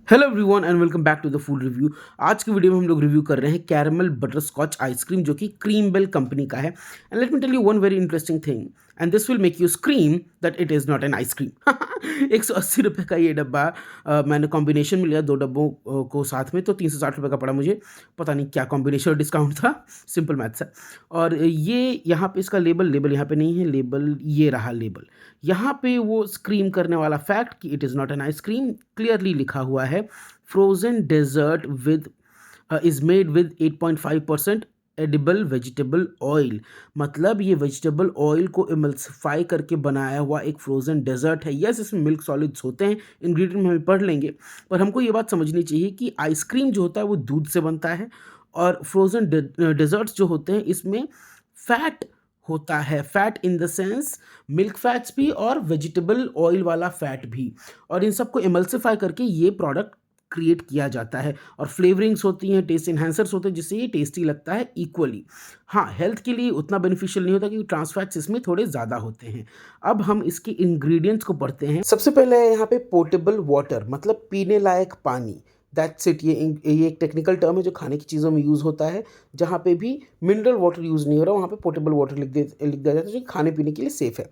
Hello everyone and welcome back to the food review. आज की video में हम लोग रिव्यू कर रहे हैं कैरमल बटर स्कॉच आइसक्रीम जो कि क्रीम बेल कंपनी का है। And let me tell you one very interesting thing and this will make you scream that it is not an ice cream. 180 रुपये का ये डब्बा मैंने कॉम्बिनेशन में लिया दो डब्बों को साथ में, तो 360 रुपये का पड़ा मुझे। पता नहीं क्या कॉम्बिनेशन डिस्काउंट था, सिंपल मैथ्स है। और ये यहाँ पे इसका लेबल यहाँ पे नहीं है, लेबल ये रहा लेबल। यहाँ पे वो स्क्रीम करने वाला फैक्ट कि it is not an ice cream clearly लिखा हुआ है। Frozen dessert with is made with 8.5% edible vegetable oil. मतलब ये वेजिटेबल ऑयल को इमल्सिफाई करके बनाया हुआ एक फ्रोजन डेजर्ट है। यस, इसमें मिल्क सॉलिड्स होते हैं, इंग्रेडिएंट में हम पढ़ लेंगे। पर हमको ये बात समझनी चाहिए कि आइसक्रीम जो होता है वो दूध से बनता है, और फ्रोजन डेजर्ट्स जो होते हैं इसमें फैट होता है। Fat in the sense milk fats भी और वेजिटेबल ऑयल वाला फैट भी, और इन सबको इमल्सिफाई करके ये प्रोडक्ट क्रिएट किया जाता है। और फ्लेवरिंग्स होती हैं, टेस्ट इन्हेंसर्स होते हैं, जिससे ये टेस्टी लगता है इक्वली। हाँ, हेल्थ के लिए उतना बेनिफिशियल नहीं होता क्योंकि ट्रांस फैट्स इसमें थोड़े ज़्यादा होते हैं। अब हम इसके इंग्रेडिएंट्स को पढ़ते हैं। सबसे पहले है यहाँ पे पोर्टेबल वाटर, मतलब पीने लायक पानी। That's it. ये एक टेक्निकल टर्म है जो खाने की चीज़ों में यूज़ होता है। जहाँ पे भी मिनरल वाटर यूज़ नहीं हो रहा वहाँ पे पोर्टेबल वाटर लिख दिया जाता है, जो कि खाने पीने के लिए सेफ़ है।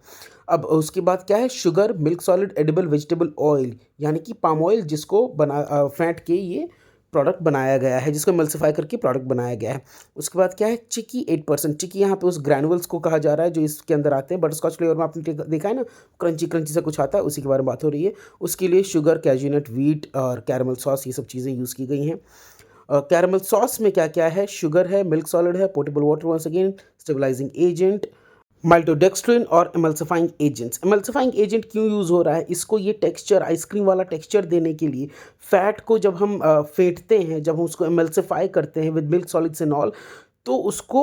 अब उसके बाद क्या है, sugar, milk solid, edible vegetable oil, यानी कि पाम ऑयल, जिसको फैट के ये प्रोडक्ट बनाया गया है, जिसको एमल्सिफाई करके प्रोडक्ट बनाया गया है। उसके बाद क्या है, चिकी 8%। चिकी यहाँ पे उस ग्रैनुअल्स को कहा जा रहा है जो इसके अंदर आते हैं। बटरस्कॉच फ्लेवर में आपने देखा है ना, क्रंची क्रंची सा कुछ आता है, उसी के बारे में बात हो रही है। उसके लिए शुगर, कैज्यूनट, व्हीट और कैरमल सॉस, ये सब चीज़ें यूज़ की गई हैं। कैरमल सॉस में क्या क्या है, शुगर है, मिल्क सॉलिड है, portable water once again, stabilising agent, maltodextrin और एमल्सिफाइंग एजेंट्स। एमल्सिफाइंग एजेंट क्यों यूज़ हो रहा है, इसको ये टेक्सचर, आइसक्रीम वाला टेक्सचर देने के लिए। फैट को जब हम फेंटते हैं, जब हम उसको एमल्सिफाई करते हैं with milk solids and all, तो उसको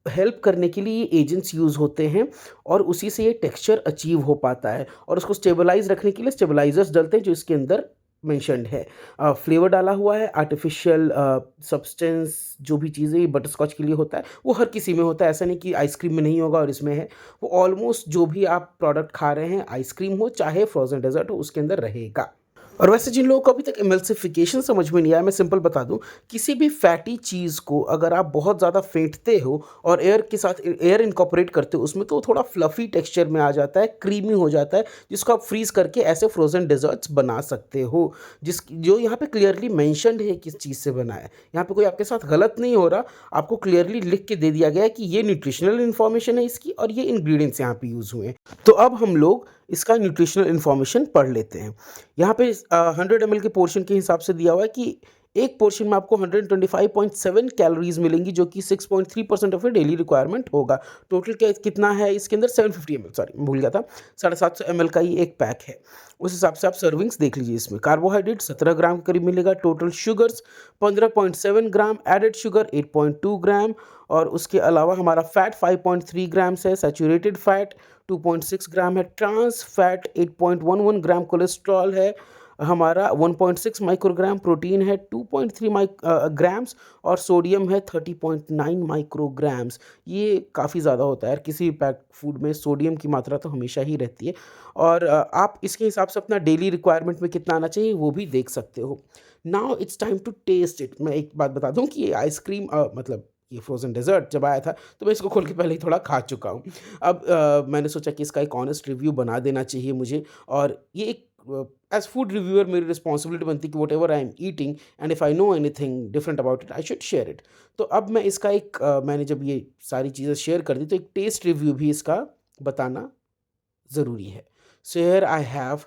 हेल्प करने के लिए ये एजेंट्स यूज़ होते हैं, और उसी से ये टेक्सचर अचीव हो पाता है। और उसको स्टेबलाइज रखने के लिए स्टेबलाइजर्स डलते हैं जो इसके अंदर मेंशन्ड है। फ्लेवर डाला हुआ है, आर्टिफिशियल सब्सटेंस, जो भी चीज़ें ये बटरस्कॉच के लिए होता है वो हर किसी में होता है। ऐसा नहीं कि आइसक्रीम में नहीं होगा और इसमें है। वो ऑलमोस्ट जो भी आप प्रोडक्ट खा रहे हैं, आइसक्रीम हो चाहे फ्रोजन डेजर्ट हो, उसके अंदर रहेगा। और वैसे जिन लोगों को अभी तक एमल्सिफिकेशन समझ में नहीं आया, मैं सिंपल बता दूं, किसी भी फैटी चीज़ को अगर आप बहुत ज़्यादा फेंटते हो और एयर के साथ एयर इनकॉर्पोरेट करते हो उसमें, तो वो थोड़ा फ्लफ़ी टेक्सचर में आ जाता है, क्रीमी हो जाता है, जिसको आप फ्रीज़ करके ऐसे फ्रोज़न डेज़र्ट्स बना सकते हो। जो यहाँ पे क्लियरली मेंशन्ड है किस चीज़ से बना है। यहाँ पे कोई आपके साथ गलत नहीं हो रहा, आपको क्लियरली लिख के दे दिया गया है कि ये न्यूट्रिशनल इन्फॉर्मेशन है इसकी, और ये इंग्रेडिएंट्स यहाँ पे यूज़ हुए हैं। तो अब हम लोग इसका न्यूट्रिशनल इन्फॉर्मेशन पढ़ लेते हैं। यहाँ पे 100 ml के पोर्शन के हिसाब से दिया हुआ है कि एक पोर्शन में आपको 125.7 कैलोरीज मिलेंगी, जो कि 6.3% ऑफ ए डेली रिक्वायरमेंट होगा। टोटल क्या कितना है इसके अंदर, 750 ml, सॉरी मैं भूल गया था, 750 ml का ही एक पैक है। उस हिसाब से आप सर्विंग्स देख लीजिए। इसमें कार्बोहाइड्रेट 17 ग्राम के करीब मिलेगा, टोटल शुगर्स 15.7 ग्राम, एडेड शुगर 8.2 ग्राम, और उसके अलावा हमारा फैट 5.3 ग्राम्स है, सैचुरेटेड फैट 2.6 ग्राम है, ट्रांस फैट 8.11 ग्राम, कोलेस्ट्रॉल है हमारा 1.6 माइक्रोग्राम, प्रोटीन है 2.3 ग्राम्स, और सोडियम है 30.9 माइक्रोग्राम्स। ये काफ़ी ज़्यादा होता है यार, किसी भी पैक्ड फूड में सोडियम की मात्रा तो हमेशा ही रहती है। और आप इसके हिसाब से अपना डेली रिक्वायरमेंट में कितना आना चाहिए वो भी देख सकते हो। Now it's time to taste it. मैं एक बात बता दूं कि ये आइसक्रीम मतलब ये फ्रोज़न डेज़र्ट जब आया था तो मैं इसको खोल के पहले ही थोड़ा खा चुका हूँ। अब मैंने सोचा कि इसका एक ऑनेस्ट रिव्यू बना देना चाहिए मुझे, और ये एक एज़ फूड रिव्यूअर मेरी रिस्पॉन्सिबिलिटी बनती है कि whatever I am eating, and if I know anything different about it I should share it. तो अब मैं इसका एक मैंने जब ये सारी चीज़ें शेयर कर दी, तो एक टेस्ट रिव्यू भी इसका बताना ज़रूरी है। So here I have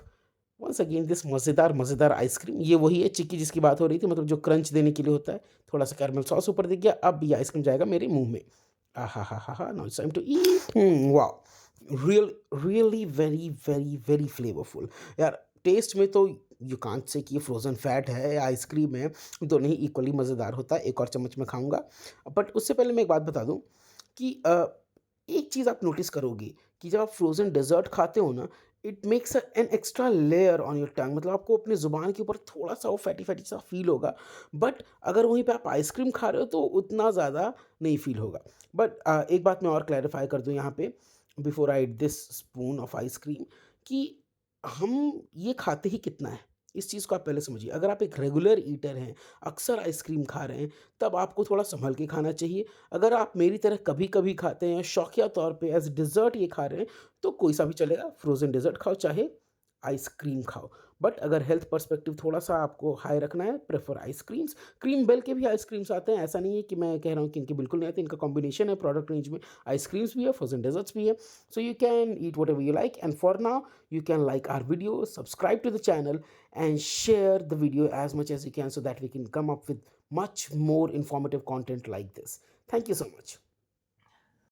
once again this मज़ेदार मज़ेदार आइसक्रीम। ये वही है चिक्की जिसकी बात हो रही थी, मतलब जो क्रंच देने के लिए होता है। थोड़ा सा कैरमल सॉस ऊपर दिख गया, अब ये आइसक्रीम जाएगा मेरे मुंह में। आहा, now it's time to eat. Wow, really very very very flavourful यार। टेस्ट में तो यू कांट से कि ये फ्रोज़न फैट है या आइसक्रीम है, दोनों ही इक्वली मज़ेदार होता है। एक और चम्मच में खाऊंगा, बट उससे पहले मैं एक बात बता दूं कि एक चीज़ आप नोटिस करोगे कि जब आप फ्रोज़न डेज़र्ट खाते हो ना, it makes an extra layer on your tongue. मतलब आपको अपने ज़ुबान के ऊपर थोड़ा सा वो फैटी फैटी सा फील होगा, बट अगर वहीं पे आप आइसक्रीम खा रहे हो तो उतना ज़्यादा नहीं फील होगा। बट एक बात मैं और क्लैरिफाई कर दूं यहाँ पे, before I eat this spoon of ice cream, कि हम ये खाते ही कितना है, इस चीज़ को आप पहले समझिए। अगर आप एक रेगुलर ईटर हैं, अक्सर आइसक्रीम खा रहे हैं, तब आपको थोड़ा सँभल के खाना चाहिए। अगर आप मेरी तरह कभी-कभी खाते हैं, शौकिया तौर पे एज़ डेज़र्ट ये खा रहे हैं, तो कोई सा भी चलेगा, फ्रोज़न डेज़र्ट खाओ चाहे आइसक्रीम खाओ। बट अगर हेल्थ पर्सपेक्टिव थोड़ा-सा आपको हाई रखना है, प्रेफ़र आइसक्रीम्स। क्रीम बेल के भी आइसक्रीम्स आते हैं, ऐसा नहीं है कि मैं कह रहा हूँ कि इनके बिल्कुल नहीं आते, इनका कॉम्बिनेशन है प्रोडक्ट रेंज में, आइसक्रीम्स भी है, फ्रोज़न डेज़र्ट्स भी है। So you can eat whatever you like, and for now you can like our video, subscribe to the channel, and share the video as much as you can so that we can come up with much more informative content like this. Thank you so much.